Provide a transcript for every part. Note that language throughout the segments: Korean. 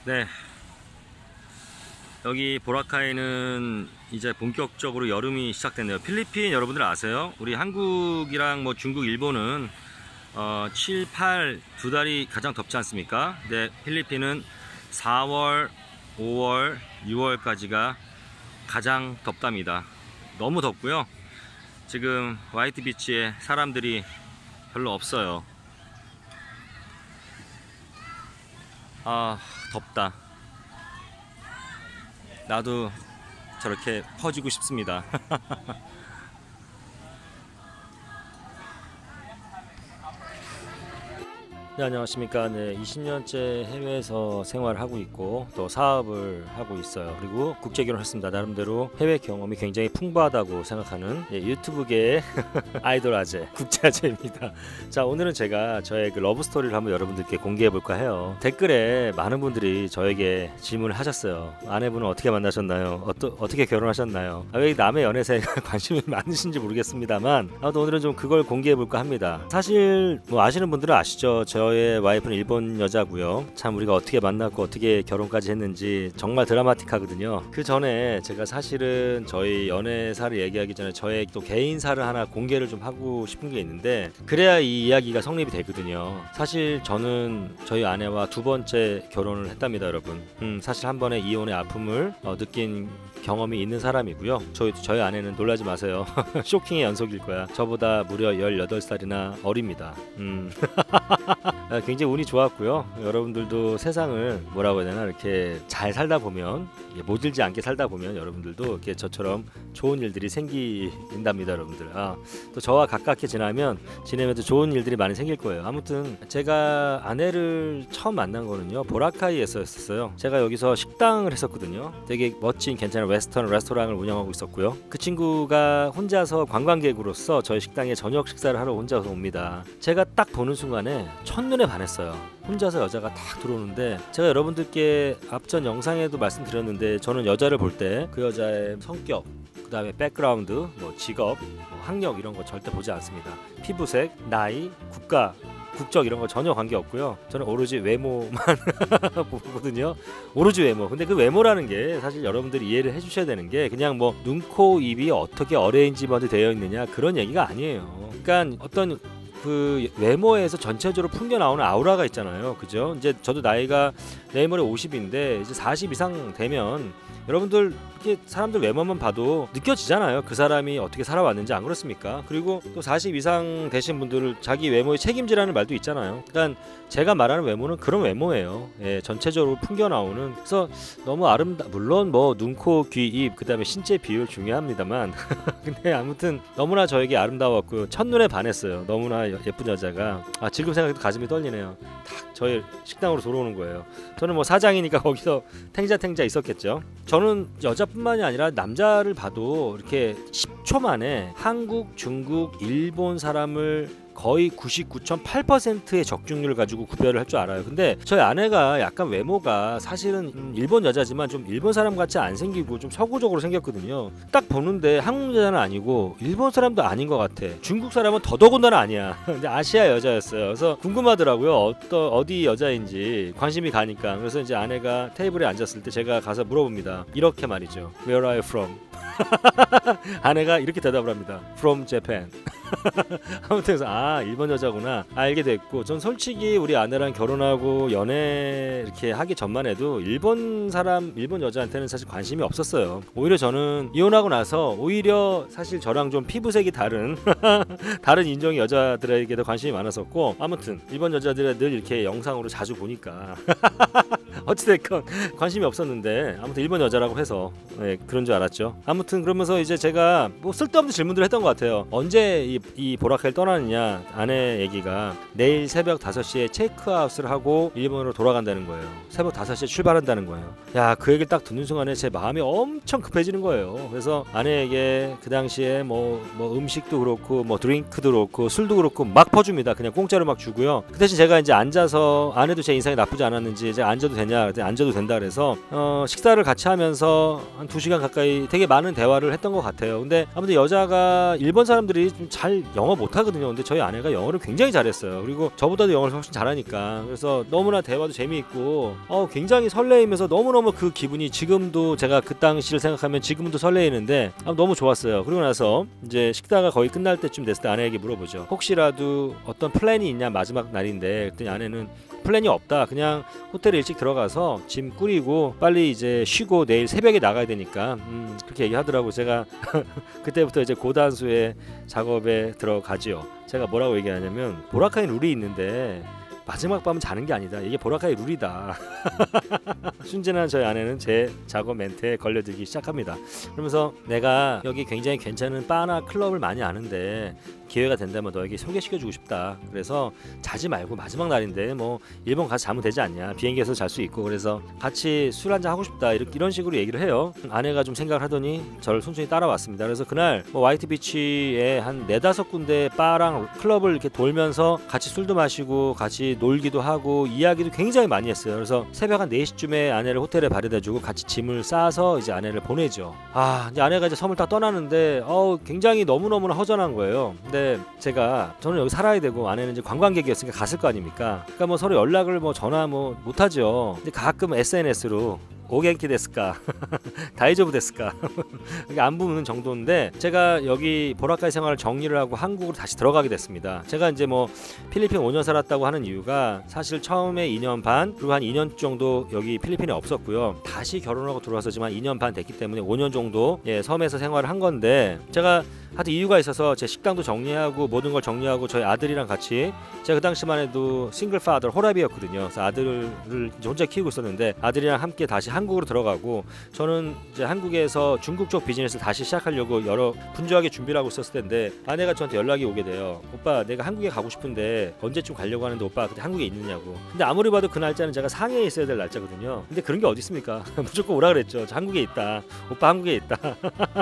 네, 여기 보라카이는 이제 본격적으로 여름이 시작됐네요. 필리핀 여러분들 아세요? 우리 한국이랑 뭐 중국, 일본은 7, 8 두 달이 가장 덥지 않습니까? 근데 필리핀은 4월, 5월, 6월까지가 가장 덥답니다. 너무 덥고요. 지금 화이트 비치에 사람들이 별로 없어요. 아, 덥다. 나도 저렇게 퍼지고 싶습니다. 네, 안녕하십니까. 네, 20년째 해외에서 생활을 하고 있고 또 사업을 하고 있어요. 그리고 국제 결혼했습니다. 나름대로 해외 경험이 굉장히 풍부하다고 생각하는 유튜브계의 아이돌 아재, 국제 아재입니다. 자, 오늘은 제가 저의 그 러브 스토리를 한번 여러분들께 공개해 볼까 해요. 댓글에 많은 분들이 저에게 질문을 하셨어요. 아내분은 어떻게 만나셨나요? 어떻게 결혼하셨나요? 왜 남의 연애사에 관심이 많으신지 모르겠습니다만 아무튼 오늘은 좀 그걸 공개해 볼까 합니다. 사실 뭐 아시는 분들은 아시죠. 저의 와이프는 일본 여자고요. 참 우리가 어떻게 만났고 어떻게 결혼까지 했는지 정말 드라마틱하거든요. 그 전에 제가 사실은 저희 연애사를 얘기하기 전에 저의 또 개인사를 하나 공개를 좀 하고 싶은 게 있는데 그래야 이 이야기가 성립이 되거든요. 사실 저는 저희 아내와 두 번째 결혼을 했답니다, 여러분. 사실 한 번에 이혼의 아픔을 느낀 경험이 있는 사람이고요. 저희 아내는 놀라지 마세요. 쇼킹의 연속일 거야. 저보다 무려 18살이나 어립니다. 굉장히 운이 좋았고요. 여러분들도 세상을 뭐라고 해야 되나 이렇게 잘 살다 보면 모질지 않게 살다 보면 여러분들도 이렇게 저처럼 좋은 일들이 생긴답니다, 여러분들. 또 저와 가깝게 지내면서 좋은 일들이 많이 생길 거예요. 아무튼 제가 아내를 처음 만난 거는요, 보라카이에서였어요. 제가 여기서 식당을 했었거든요. 되게 멋진 괜찮은 웨스턴 레스토랑을 운영하고 있었고요. 그 친구가 혼자서 관광객으로서 저희 식당에 저녁 식사를 하러 혼자서 옵니다. 제가 딱 보는 순간에 첫눈에 반했어요. 혼자서 여자가 딱 들어오는데 제가 여러분들께 앞전 영상에도 말씀드렸는데 저는 여자를 볼 때 그 여자의 성격, 그 다음에 백그라운드, 뭐 직업, 뭐 학력 이런 거 절대 보지 않습니다. 피부색, 나이, 국적 이런 거 전혀 관계없고요. 저는 오로지 외모만 보거든요. 오로지 외모. 근데 그 외모라는 게 사실 여러분들이 이해를 해주셔야 되는 게 그냥 뭐 눈, 코, 입이 어떻게 어레인지먼트 되어 있느냐 그런 얘기가 아니에요. 그러니까 어떤 그 외모에서 전체적으로 풍겨 나오는 아우라가 있잖아요. 그죠? 이제 저도 나이가 내일 모레 50인데 이제 40 이상 되면 여러분들 이렇게 사람들 외모만 봐도 느껴지잖아요. 그 사람이 어떻게 살아왔는지. 안 그렇습니까? 그리고 또 40 이상 되신 분들은 자기 외모에 책임지라는 말도 있잖아요. 그러니까 제가 말하는 외모는 그런 외모예요. 예, 전체적으로 풍겨 나오는. 그래서 너무 물론 뭐 눈, 코, 귀, 입 그다음에 신체 비율 중요합니다만 근데 아무튼 너무나 저에게 아름다웠고 첫눈에 반했어요. 너무나 예쁜 여자가. 지금 생각해도 가슴이 떨리네요. 딱 저희 식당으로 들어오는 거예요. 저는 뭐 사장이니까 거기서 탱자 있었겠죠. 저는 여자뿐만이 아니라 남자를 봐도 이렇게 10초 만에 한국, 중국, 일본 사람을 거의 99.8%의 적중률을 가지고 구별을 할 줄 알아요. 근데 저희 아내가 약간 외모가 사실은 일본 여자지만 좀 일본 사람 같이 안 생기고 좀 서구적으로 생겼거든요. 딱 보는데 한국 여자는 아니고 일본 사람도 아닌 것 같아. 중국 사람은 더더군다나 아니야. 근데 아시아 여자였어요. 그래서 궁금하더라고요. 어디 여자인지 관심이 가니까. 그래서 이제 아내가 테이블에 앉았을 때 제가 가서 물어봅니다. 이렇게 말이죠. Where are you from? 아내가 이렇게 대답을 합니다. From Japan. 아무튼 그래서 일본 여자구나 알게 됐고, 전 솔직히 우리 아내랑 결혼하고 연애 이렇게 하기 전만 해도 일본 여자한테는 사실 관심이 없었어요. 오히려 저는 이혼하고 나서 오히려 사실 저랑 좀 피부색이 다른 다른 인종의 여자들에게도 관심이 많았었고, 아무튼 일본 여자들을 늘 이렇게 영상으로 자주 보니까 어찌됐건 관심이 없었는데 아무튼 일본 여자라고 해서 그런 줄 알았죠. 아무튼 그러면서 이제 제가 뭐 쓸데없는 질문들을 했던 것 같아요. 언제 이 보라카이를 떠나느냐. 아내 얘기가 내일 새벽 5시에 체크아웃을 하고 일본으로 돌아간다는 거예요. 새벽 5시에 출발한다는 거예요. 그 얘기를 딱 듣는 순간에 제 마음이 엄청 급해지는 거예요. 그래서 아내에게 그 당시에 뭐 음식도 그렇고 뭐 드링크도 그렇고 술도 그렇고 막 퍼줍니다. 그냥 공짜로 막 주고요. 그 대신 제가 이제 앉아서, 아내도 제 인상이 나쁘지 않았는지 이제 앉아도 되냐, 앉아도 된다 그래서 식사를 같이 하면서 한 2시간 가까이 되게 많은 대화를 했던 것 같아요. 근데 아무튼 여자가 일본 사람들이 좀 잘 영어 못하거든요. 근데 저희 아내가 영어를 굉장히 잘했어요. 그리고 저보다도 영어를 훨씬 잘하니까 그래서 너무나 대화도 재미있고 굉장히 설레이면서 너무너무 그 기분이 지금도 제가 그 당시를 생각하면 지금도 설레이는데 너무 좋았어요. 그리고 나서 이제 식사가 거의 끝날 때쯤 됐을 때 아내에게 물어보죠. 혹시라도 어떤 플랜이 있냐 마지막 날인데 그랬더니 아내는 플랜이 없다. 그냥 호텔에 일찍 들어가서 짐 꾸리고 빨리 이제 쉬고 내일 새벽에 나가야 되니까 그렇게 얘기하더라고. 제가 그때부터 이제 고단수의 작업에 들어가지요. 제가 뭐라고 얘기하냐면 보라카이 룰이 있는데 마지막 밤은 자는 게 아니다. 이게 보라카이 룰이다. 순진한 저희 아내는 제 작업 멘트에 걸려들기 시작합니다. 그러면서 내가 여기 굉장히 괜찮은 바나 클럽을 많이 아는데 기회가 된다면 너에게 소개시켜주고 싶다. 그래서 자지 말고 마지막 날인데 뭐 일본 가서 자면 되지 않냐. 비행기에서 잘 수 있고 그래서 같이 술 한잔 하고 싶다. 이런 식으로 얘기를 해요. 아내가 좀 생각을 하더니 저를 순순히 따라왔습니다. 그래서 그날 뭐 화이트비치에 한 4-5군데 바랑 클럽을 이렇게 돌면서 같이 술도 마시고 같이 놀기도 하고 이야기도 굉장히 많이 했어요. 그래서 새벽 한 4시쯤에 아내를 호텔에 바래다주고 같이 짐을 싸서 이제 아내를 보내죠. 이제 아내가 이제 섬을 딱 떠나는데 굉장히 너무너무나 허전한 거예요. 근데 저는 여기 살아야 되고 아내는 이제 관광객이었으니까 갔을 거 아닙니까? 그러니까 뭐 서로 연락을 뭐 전화 뭐 못하죠. 근데 가끔 SNS로 오겐키 데스까 다이조부 데스까 이게 안부 묻는 정도인데 제가 여기 보라카이 생활을 정리를 하고 한국으로 다시 들어가게 됐습니다. 제가 이제 뭐 필리핀 5년 살았다고 하는 이유가 사실 처음에 2년 반 그리고 한 2년 정도 여기 필리핀에 없었고요. 다시 결혼하고 들어왔었지만 2년 반 됐기 때문에 5년 정도 섬에서 생활을 한 건데 제가 하여튼 이유가 있어서 제 식당도 정리하고 모든 걸 정리하고 저희 아들이랑 같이 제가 그 당시만 해도 싱글 파더 호랍이었거든요. 그래서 아들을 이제 혼자 키우고 있었는데 아들이랑 함께 다시 한국으로 들어가고 저는 이제 한국에서 중국 쪽 비즈니스를 다시 시작하려고 여러 분주하게 준비를 하고 있었을 텐데 아내가 저한테 연락이 오게 돼요. 오빠 내가 한국에 가고 싶은데 언제쯤 가려고 하는데 오빠 그때 한국에 있느냐고. 근데 아무리 봐도 그 날짜는 제가 상해에 있어야 될 날짜거든요. 근데 그런 게 어디 있습니까? 무조건 오라 그랬죠. 저 한국에 있다. 오빠 한국에 있다.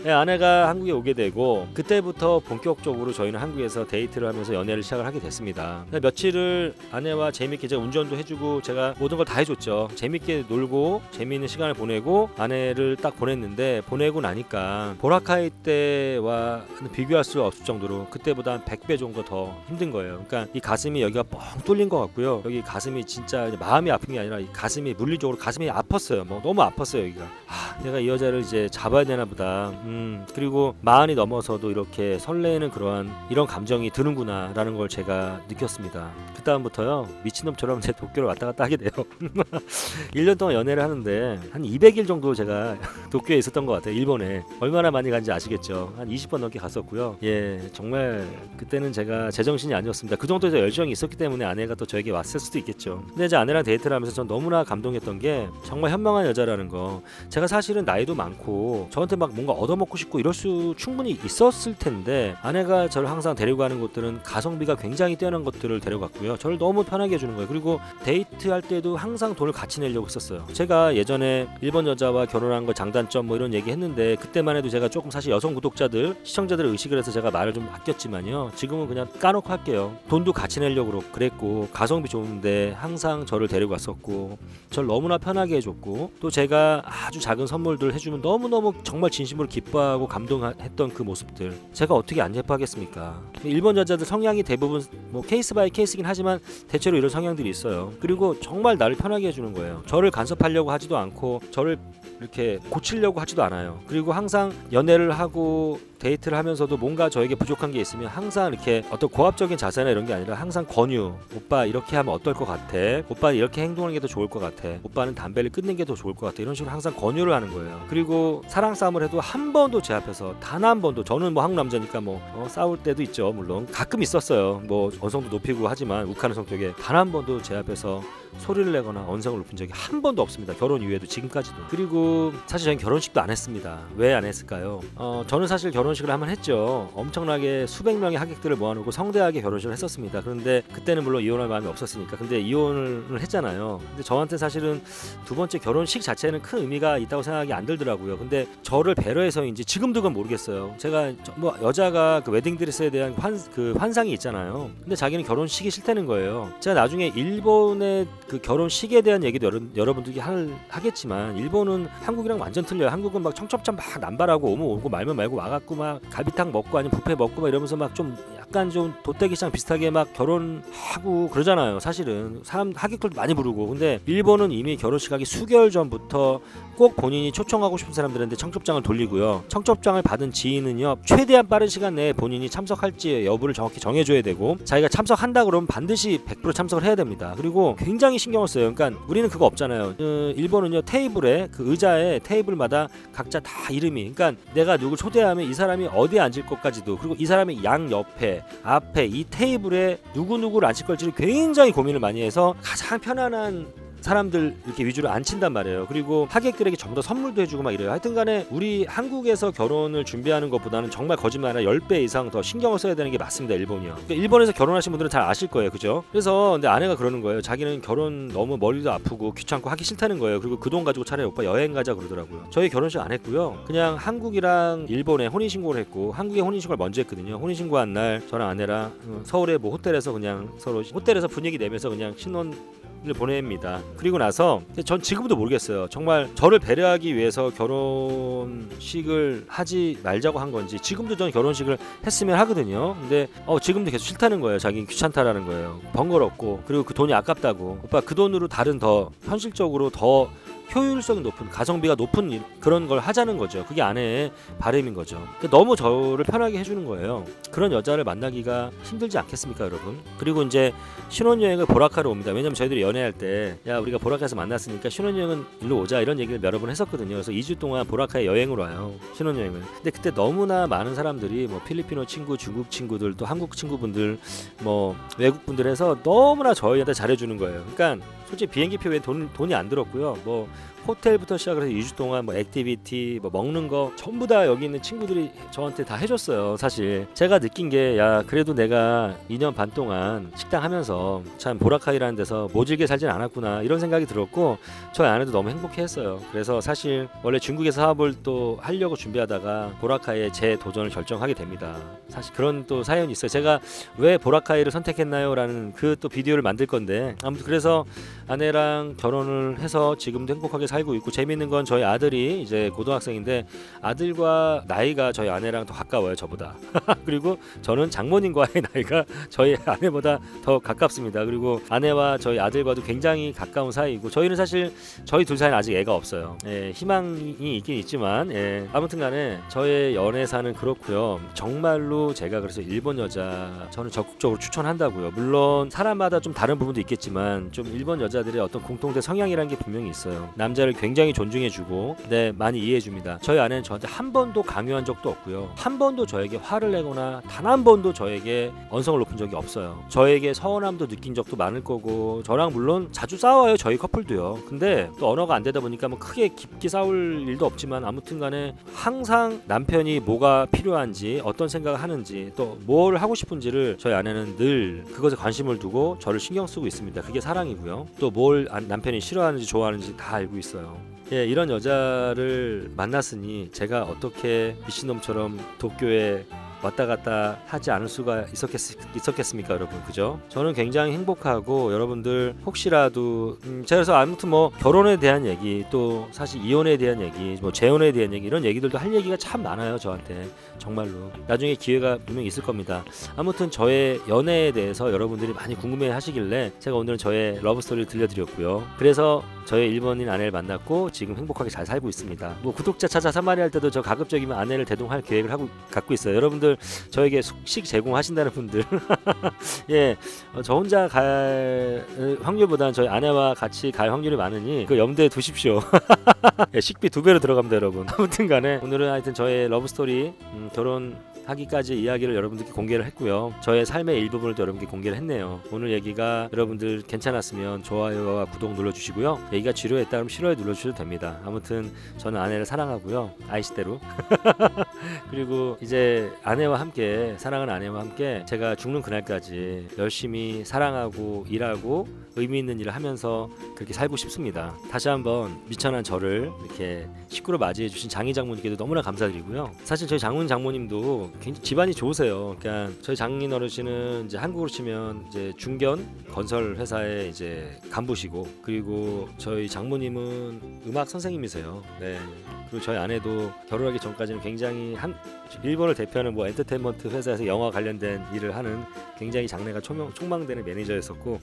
네, 아내가 한국에 오게 되고 그때부터 본격적으로 저희는 한국에서 데이트를 하면서 연애를 시작을 하게 됐습니다. 며칠을 아내와 재밌게 제가 운전도 해주고 제가 모든 걸 다 해줬죠. 재밌게 놀고 재미있는 시간을 보내고 아내를 딱 보냈는데 보내고 나니까 보라카이 때와 비교할 수 없을 정도로 그때보다 한 100배 정도 더 힘든 거예요. 그러니까 이 가슴이 여기가 뻥 뚫린 것 같고요. 여기 가슴이 진짜 마음이 아픈 게 아니라 이 가슴이 물리적으로 가슴이 아팠어요. 뭐 너무 아팠어요 여기가. 내가 이 여자를 이제 잡아야 되나 보다. 그리고 마흔이 넘어서도 이렇게 설레는 이런 감정이 드는구나 라는 걸 제가 느꼈습니다. 그 다음부터요 미친놈처럼 제 도쿄를 왔다 갔다 하게 돼요. 1년 동안 연애를 하는데 한 200일 정도 제가 도쿄에 있었던 것 같아요. 일본에 얼마나 많이 간지 아시겠죠. 한 20번 넘게 갔었고요. 정말 그때는 제가 제정신이 아니었습니다. 그 정도의 열정이 있었기 때문에 아내가 또 저에게 왔을 수도 있겠죠. 근데 이제 아내랑 데이트를 하면서 전 너무나 감동했던 게 정말 현명한 여자라는 거. 제가 사실은 나이도 많고 저한테 막 뭔가 얻어먹고 싶고 이럴 수 충분히 있었을 텐데 아내가 저를 항상 데리고 가는 곳들은 가성비가 굉장히 뛰어난 것들을 데려갔고요. 저를 너무 편하게 해주는 거예요. 그리고 데이트할 때도 항상 돈을 같이 내려고 했었어요. 제가 예전에 일본 여자와 결혼한 거 장단점 뭐 이런 얘기 했는데 그때만 해도 제가 조금 사실 여성 구독자들 시청자들을 의식을 해서 제가 말을 좀 아꼈지만요. 지금은 그냥 까놓고 할게요. 돈도 같이 내려고 그랬고 가성비 좋은데 항상 저를 데리고 갔었고 저를 너무나 편하게 해줬고 또 제가 아주 작은 선물들 해주면 너무너무 정말 진심으로 기뻐하고 감동했던 그 모습들 제가 어떻게 안 예뻐하겠습니까? 일본 여자들 성향이 대부분 뭐 케이스 바이 케이스긴 하지만 대체로 이런 성향들이 있어요. 그리고 정말 나를 편하게 해주는 거예요. 저를 간섭하려고 하지도 않고 저를 이렇게 고치려고 하지도 않아요. 그리고 항상 연애를 하고 데이트를 하면서도 뭔가 저에게 부족한 게 있으면 항상 이렇게 어떤 고압적인 자세나 이런 게 아니라 항상 권유. 오빠 이렇게 하면 어떨 것 같아? 오빠 이렇게 행동하는 게 더 좋을 것 같아? 오빠는 담배를 끊는 게 더 좋을 것 같아? 이런 식으로 항상 권유를 하는 거예요. 그리고 사랑 싸움을 해도 한 번도 제 앞에서 단 한 번도 저는 뭐 한국 남자니까 뭐 싸울 때도 있죠. 물론 가끔 있었어요. 뭐 언성도 높이고 하지만 욱하는 성격에 단 한 번도 제 앞에서 소리를 내거나 언성을 높인 적이 한 번도 없습니다. 결혼 이후에도 지금까지도. 그리고 사실 저는 결혼식도 안 했습니다. 왜 안 했을까요? 저는 사실 결혼식을 한번 했죠. 엄청나게 수백 명의 하객들을 모아놓고 성대하게 결혼식을 했었습니다. 그런데 그때는 물론 이혼할 마음이 없었으니까. 근데 이혼을 했잖아요. 근데 저한테 사실은 두 번째 결혼식 자체는 큰 의미가 있다고 생각이 안 들더라고요. 근데 저를 배려해서인지 지금도 그건 모르겠어요. 제가 뭐 여자가 그 웨딩드레스에 대한 환상이 있잖아요. 근데 자기는 결혼식이 싫다는 거예요. 제가 나중에 일본의 그 결혼식에 대한 얘기도 여러분들이 하겠지만 일본은 한국이랑 완전 틀려요. 한국은 막 청첩장 막 남발하고 오면 오고 말면 말고 와갖고 막 갈비탕 먹고 아니면 뷔페 먹고 막 이러면서 막 좀 약간 좀 돗대기시장 비슷하게 막 결혼하고 그러잖아요. 사실은 사람 하객들도 많이 부르고. 근데 일본은 이미 결혼식 하기 수개월 전부터 꼭 본인이 초청하고 싶은 사람들한테 청첩장을 돌리고요. 청첩장을 받은 지인은요 최대한 빠른 시간 내에 본인이 참석할지 여부를 정확히 정해줘야 되고, 자기가 참석한다 그러면 반드시 100% 참석을 해야 됩니다. 그리고 굉장히 신경을 써요. 그러니까 우리는 그거 없잖아요. 일본은요 테이블에 그 의자에 테이블마다 각자 다 이름이, 그러니까 내가 누굴 초대하면 이 사람이 어디에 앉을 것까지도, 그리고 이 사람이 양 옆에 앞에 이 테이블에 누구누구를 앉힐 걸지를 굉장히 고민을 많이 해서 가장 편안한 사람들 이렇게 위주로 앉힌단 말이에요. 그리고 하객들에게 전부 다 선물도 해주고 막 이래요. 하여튼간에 우리 한국에서 결혼을 준비하는 것보다는 정말 거짓말 아니라 10배 이상 더 신경을 써야 되는 게 맞습니다. 일본이요. 그러니까 일본에서 결혼하신 분들은 잘 아실 거예요. 그죠? 그래서 근데 아내가 그러는 거예요. 자기는 결혼 너무 머리도 아프고 귀찮고 하기 싫다는 거예요. 그리고 그 돈 가지고 차라리 오빠 여행 가자 그러더라고요. 저희 결혼식 안 했고요. 그냥 한국이랑 일본에 혼인신고를 했고, 한국에 혼인신고를 먼저 했거든요. 혼인신고한 날 저랑 아내랑 서울의 뭐 호텔에서 그냥 서로 호텔에서 분위기 내면서 그냥 신혼을 보냅니다. 그리고 나서 전 지금도 모르겠어요. 정말 저를 배려하기 위해서 결혼식을 하지 말자고 한 건지, 지금도 저는 결혼식을 했으면 하거든요. 근데 지금도 계속 싫다는 거예요. 자기는 귀찮다라는 거예요. 번거롭고, 그리고 그 돈이 아깝다고. 오빠 그 돈으로 다른 더 현실적으로 더 효율성이 높은, 가성비가 높은 그런 걸 하자는 거죠. 그게 아내의 바람인 거죠. 너무 저를 편하게 해주는 거예요. 그런 여자를 만나기가 힘들지 않겠습니까, 여러분? 그리고 이제 신혼여행을 보라카로 옵니다. 왜냐면 저희들이 연애할 때 야 우리가 보라카에서 만났으니까 신혼여행은 일로 오자 이런 얘기를 여러 번 했었거든요. 그래서 2주 동안 보라카에 여행을 와요. 신혼여행을. 근데 그때 너무나 많은 사람들이 뭐 필리핀어 친구, 중국 친구들, 또 한국 친구분들, 뭐 외국 분들 해서 너무나 저희한테 잘해주는 거예요. 그러니까 솔직히 비행기표 외에 돈이 안 들었고요. 뭐 호텔부터 시작해서 2주 동안 뭐 액티비티, 뭐 먹는 거 전부 다 여기 있는 친구들이 저한테 다 해줬어요. 사실 제가 느낀 게, 야 그래도 내가 2년 반 동안 식당 하면서 참 보라카이라는 데서 모질게 살진 않았구나 이런 생각이 들었고, 저희 아내도 너무 행복해했어요. 그래서 사실 원래 중국에서 사업을 또 하려고 준비하다가 보라카이에 재도전을 결정하게 됩니다. 사실 그런 또 사연이 있어요. 제가 왜 보라카이를 선택했나요? 라는 그 또 비디오를 만들 건데, 아무튼 그래서 아내랑 결혼을 해서 지금도 행복하게 살고 있고, 재밌는 건 저희 아들이 이제 고등학생인데 아들과 나이가 저희 아내랑 더 가까워요, 저보다. 그리고 저는 장모님과의 나이가 저희 아내보다 더 가깝습니다. 그리고 아내와 저희 아들과도 굉장히 가까운 사이이고, 저희는 사실 저희 둘 사이는 아직 애가 없어요. 희망이 있긴 있지만 아무튼 간에 저의 연애사는 그렇고요. 정말로 제가 그래서 일본 여자 저는 적극적으로 추천한다고요. 물론 사람마다 좀 다른 부분도 있겠지만 좀 일본 여자들의 어떤 공통된 성향이라는 게 분명히 있어요. 남자를 굉장히 존중해주고 많이 이해해줍니다. 저희 아내는 저한테 한 번도 강요한 적도 없고요. 한 번도 저에게 화를 내거나 단 한 번도 저에게 언성을 높인 적이 없어요. 저에게 서운함도 느낀 적도 많을 거고, 저랑 물론 자주 싸워요, 저희 커플도요. 근데 또 언어가 안 되다 보니까 뭐 크게 깊게 싸울 일도 없지만, 아무튼 간에 항상 남편이 뭐가 필요한지, 어떤 생각을 하는지, 또 뭘 하고 싶은지를 저희 아내는 늘 그것에 관심을 두고 저를 신경 쓰고 있습니다. 그게 사랑이고요. 또 뭘 남편이 싫어하는지 좋아하는지 다 알고 있어요. 이런 여자를 만났으니 제가 어떻게 미친놈처럼 도쿄에 왔다 갔다 하지 않을 수가 있었겠습니까, 여러분? 그죠? 저는 굉장히 행복하고, 여러분들 혹시라도 제가 그래서 아무튼 뭐 결혼에 대한 얘기, 또 사실 이혼에 대한 얘기, 뭐 재혼에 대한 얘기, 이런 얘기들도 할 얘기가 참 많아요, 저한테. 정말로 나중에 기회가 분명히 있을 겁니다. 아무튼 저의 연애에 대해서 여러분들이 많이 궁금해 하시길래 제가 오늘은 저의 러브스토리를 들려드렸고요. 그래서 저의 일본인 아내를 만났고 지금 행복하게 잘 살고 있습니다. 뭐 구독자 찾아 산말이 할 때도 저 가급적이면 아내를 대동할 계획을 갖고 있어요. 여러분들 저에게 숙식 제공하신다는 분들 저 혼자 갈 확률보다는 저희 아내와 같이 갈 확률이 많으니 그 염두에 두십시오. 식비 2배로 들어갑니다, 여러분. 아무튼 간에 오늘은 하여튼 저의 러브스토리, 결혼하기까지 이야기를 여러분들께 공개를 했고요. 저의 삶의 일부분을 또 여러분께 공개를 했네요. 오늘 얘기가 여러분들 괜찮았으면 좋아요와 구독 눌러주시고요. 얘기가 지루했다 그러면 싫어요 눌러주셔도 됩니다. 아무튼 저는 아내를 사랑하고요. 아이시대로. 그리고 이제 아내와 함께, 사랑하는 아내와 함께 제가 죽는 그날까지 열심히 사랑하고 일하고 의미 있는 일을 하면서 그렇게 살고 싶습니다. 다시 한번 미천한 저를 이렇게 식구로 맞이해 주신 장희 장모님께도 너무나 감사드리고요. 사실 저희 장모님도 굉장히 집안이 좋으세요. 그러니까 저희 장인 어르신은 이제 한국으로 치면 이제 중견 건설 회사에 이제 간부시고, 그리고 저희 장모님은 음악 선생님이세요. 그리고 저희 아내도 결혼하기 전까지는 굉장히 일본을 대표하는 뭐 엔터테인먼트 회사에서 영화 관련된 일을 하는 굉장히 장래가 촉망되는 매니저였었고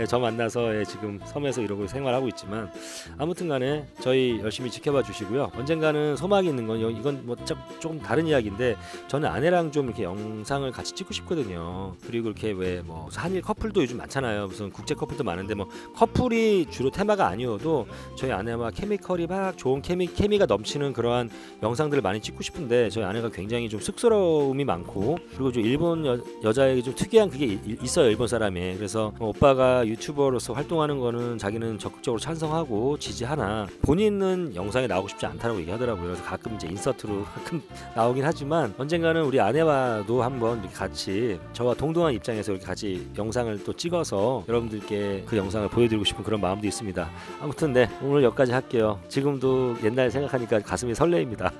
저 만나서 지금 섬에서 이러고 생활하고 있지만 아무튼간에 저희 열심히 지켜봐 주시고요. 언젠가는 소망이 있는 건 이건 뭐 조금 다른 이야기인데 저는 아내랑 좀 이렇게 영상을 같이 찍고 싶거든요. 그리고 이렇게 왜 뭐 한일 커플도 요즘 많잖아요. 무슨 국제 커플도 많은데 뭐 커플이 주로 테마가 아니어도 저희 아내와 케미컬이 막 좋은 케미가 넘치는 그러한 영상들을 많이 찍고 싶은데 저희 아내가 굉장히 좀 쑥스러움이 많고 그리고 좀 일본 여자에게 좀 특이한 그게 있어요. 일본 사람이. 그래서 오빠가 유튜버로서 활동하는 거는 자기는 적극적으로 찬성하고 지지하나 본인은 영상에 나오고 싶지 않다고 얘기하더라고요. 그래서 가끔 이제 인서트로 가끔 나오긴 하지만 언젠가는 우리 아내와도 한번 이렇게 같이 저와 동등한 입장에서 이렇게 같이 영상을 또 찍어서 여러분들께 그 영상을 보여드리고 싶은 그런 마음도 있습니다. 아무튼 네, 오늘 여기까지 할게요. 지금도 옛날 생각하니까 가슴이 설레입니다.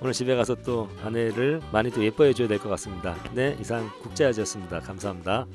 오늘 집에 가서 또 아내를 많이 또 예뻐해 줘야 될 것 같습니다. 네, 이상 국제아지였습니다. 감사합니다.